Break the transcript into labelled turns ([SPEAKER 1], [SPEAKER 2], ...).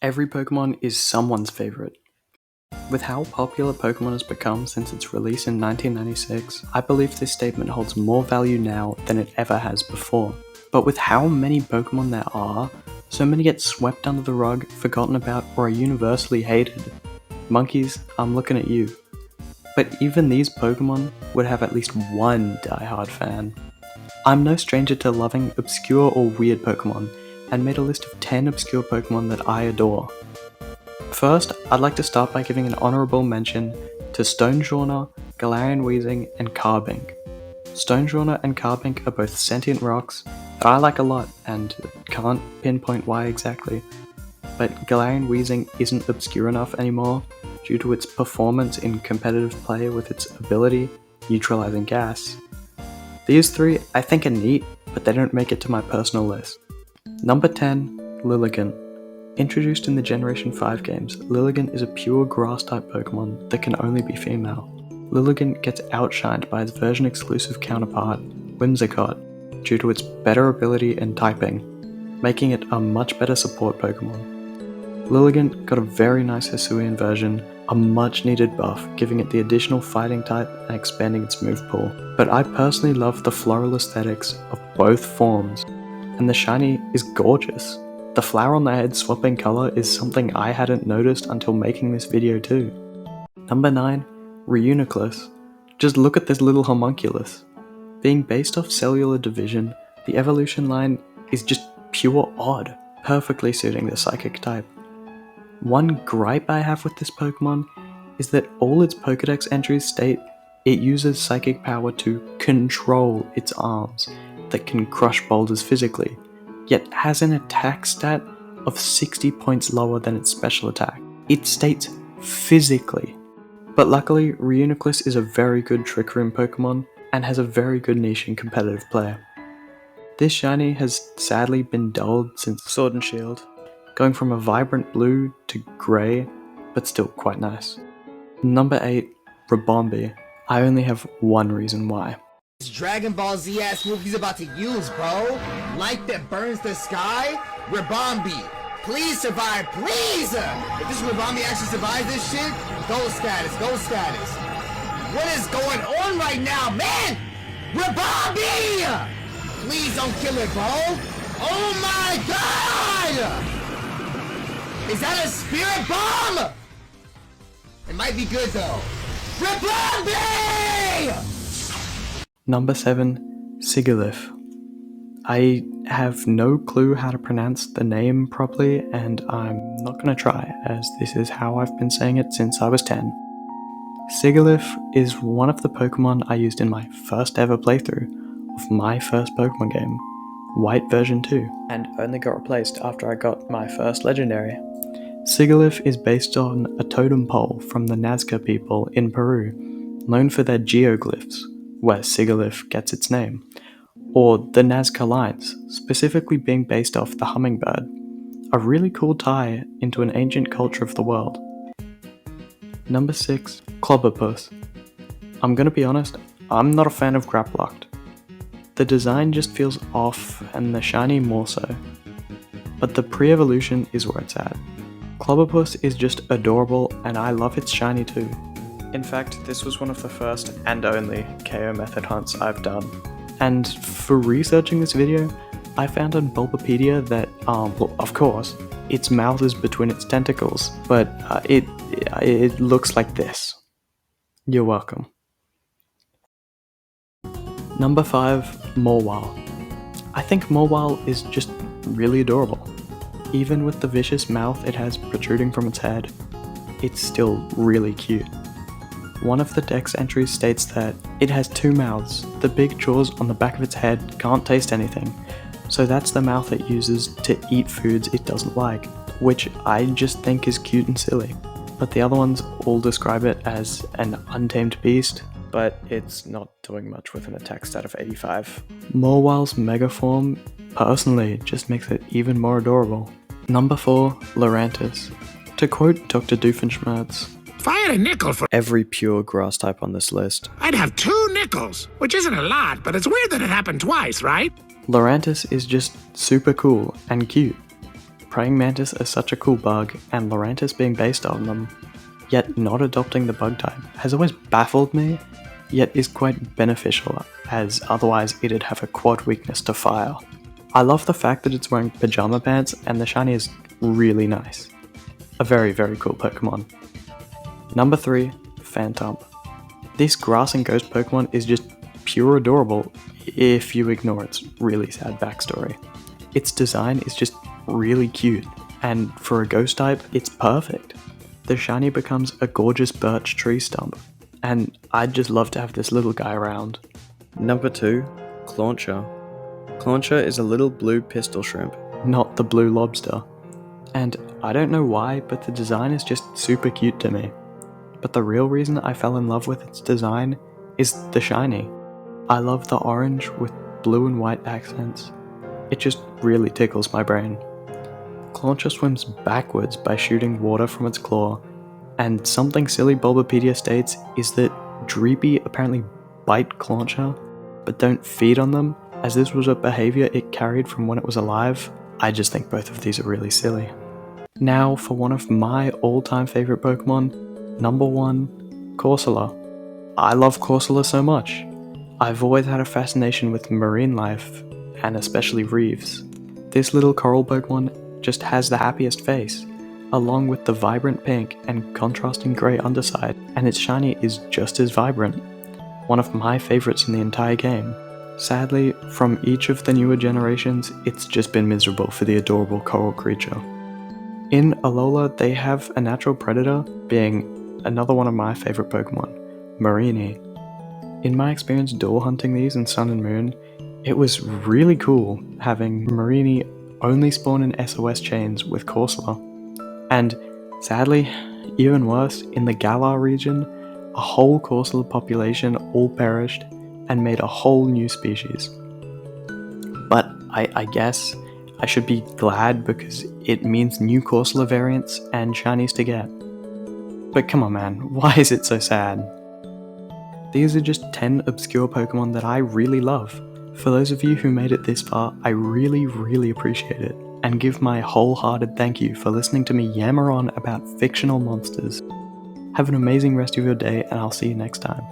[SPEAKER 1] Every Pokemon is someone's favorite. With how popular Pokemon has become since its release in 1996, I believe this statement holds more value now than it ever has before. But with how many Pokemon there are, so many get swept under the rug, forgotten about, or are universally hated. Monkeys, I'm looking at you. But even these Pokemon would have at least one diehard fan. I'm no stranger to loving obscure or weird Pokemon, and made a list of 10 obscure Pokemon that I adore. First, I'd like to start by giving an honourable mention to Stonjourner, Galarian Weezing, and Carbink. Stonjourner and Carbink are both sentient rocks that I like a lot and can't pinpoint why exactly, but Galarian Weezing isn't obscure enough anymore due to its performance in competitive play with its ability, neutralizing gas. These three I think are neat, but they don't make it to my personal list. Number 10, Lilligant. Introduced in the Generation 5 games, Lilligant is a pure Grass-type Pokemon that can only be female. Lilligant gets outshined by its version-exclusive counterpart, Whimsicott, due to its better ability and typing, making it a much better support Pokemon. Lilligant got a very nice Hisuian version, a much-needed buff, giving it the additional fighting type and expanding its move pool. But I personally love the floral aesthetics of both forms, and the shiny is gorgeous. The flower on the head swapping colour is something I hadn't noticed until making this video too. Number 9, Reuniclus. Just look at this little homunculus. Being based off cellular division, the evolution line is just pure odd, perfectly suiting the psychic type. One gripe I have with this Pokemon is that all its Pokedex entries state it uses psychic power to control its arms that can crush boulders physically, yet has an attack stat of 60 points lower than its special attack. It states physically. But luckily, Reuniclus is a very good Trick Room Pokemon and has a very good niche in competitive play. This shiny has sadly been dulled since Sword and Shield, going from a vibrant blue to grey, but still quite nice. Number 8, Ribombee. I only have one reason why.
[SPEAKER 2] This Dragon Ball Z ass move he's about to use, bro. Light that burns the sky. Ribombee, please survive, please. If this Ribombee actually survives this shit, gold status, gold status. What is going on right now, man? Ribombee, please don't kill it, bro. Oh my god! Is that a spirit bomb? It might be good though. Ribombee!
[SPEAKER 1] Number 7, Sigilyph. I have no clue how to pronounce the name properly, and I'm not gonna try, as this is how I've been saying it since I was 10. Sigilyph is one of the Pokemon I used in my first ever playthrough of my first Pokemon game, White version 2, and only got replaced after I got my first legendary. Sigilyph is based on a totem pole from the Nazca people in Peru, known for their geoglyphs, where Sigilyph gets its name, or the Nazca lines, specifically being based off the hummingbird, a really cool tie into an ancient culture of the world. Number 6, Clobberpuss. I'm gonna be honest, I'm not a fan of Grapploct. The design just feels off, and the shiny more so. But the pre-evolution is where it's at. Clobberpuss is just adorable, and I love its shiny too. In fact, this was one of the first and only KO method hunts I've done. And for researching this video, I found on Bulbapedia that, well, of course, its mouth is between its tentacles, but it looks like this. You're welcome. Number 5, Mawile. I think Mawile is just really adorable. Even with the vicious mouth it has protruding from its head, it's still really cute. One of the dex entries states that it has 2 mouths. The big jaws on the back of its head can't taste anything, so that's the mouth it uses to eat foods it doesn't like, which I just think is cute and silly. But the other ones all describe it as an untamed beast, but it's not doing much with an attack stat of 85. Mawile's mega form, personally, just makes it even more adorable. Number 4, Lurantis. To quote Dr. Doofenshmirtz,
[SPEAKER 3] if I had a nickel for
[SPEAKER 1] every pure grass type on this list,
[SPEAKER 3] I'd have 2 nickels, which isn't a lot, but it's weird that it happened twice, right?
[SPEAKER 1] Lurantis is just super cool and cute. Praying Mantis is such a cool bug, and Lurantis being based on them, yet not adopting the bug type, has always baffled me, yet is quite beneficial, as otherwise it'd have a quad weakness to fire. I love the fact that it's wearing pajama pants, and the shiny is really nice. A very, very cool Pokemon. Number 3, Phantom. This grass and ghost Pokemon is just pure adorable if you ignore its really sad backstory. Its design is just really cute, and for a ghost type, it's perfect. The shiny becomes a gorgeous birch tree stump, and I'd just love to have this little guy around. Number 2, Clauncher. Clauncher is a little blue pistol shrimp, not the blue lobster. And I don't know why, but the design is just super cute to me. But the real reason I fell in love with its design is the shiny. I love the orange with blue and white accents. It just really tickles my brain. Clauncher swims backwards by shooting water from its claw, and something silly Bulbapedia states is that Dreepy apparently bite Clauncher, but don't feed on them, as this was a behavior it carried from when it was alive. I just think both of these are really silly. Now for one of my all-time favorite Pokemon, number 1, Corsola. I love Corsola so much. I've always had a fascination with marine life, and especially reefs. This little coral Pokemon just has the happiest face, along with the vibrant pink and contrasting grey underside, and its shiny is just as vibrant. One of my favourites in the entire game. Sadly, from each of the newer generations, it's just been miserable for the adorable coral creature. In Alola, they have a natural predator, being another one of my favourite Pokemon, Mareanie. In my experience dual hunting these in Sun and Moon, it was really cool having Mareanie only spawn in SOS chains with Corsola. And sadly, even worse, in the Galar region, a whole Corsola population all perished and made a whole new species. But I guess I should be glad because it means new Corsola variants and shinies to get. But come on man, why is it so sad? These are just 10 obscure Pokemon that I really love. For those of you who made it this far, I really appreciate it, and give my wholehearted thank you for listening to me yammer on about fictional monsters. Have an amazing rest of your day, and I'll see you next time.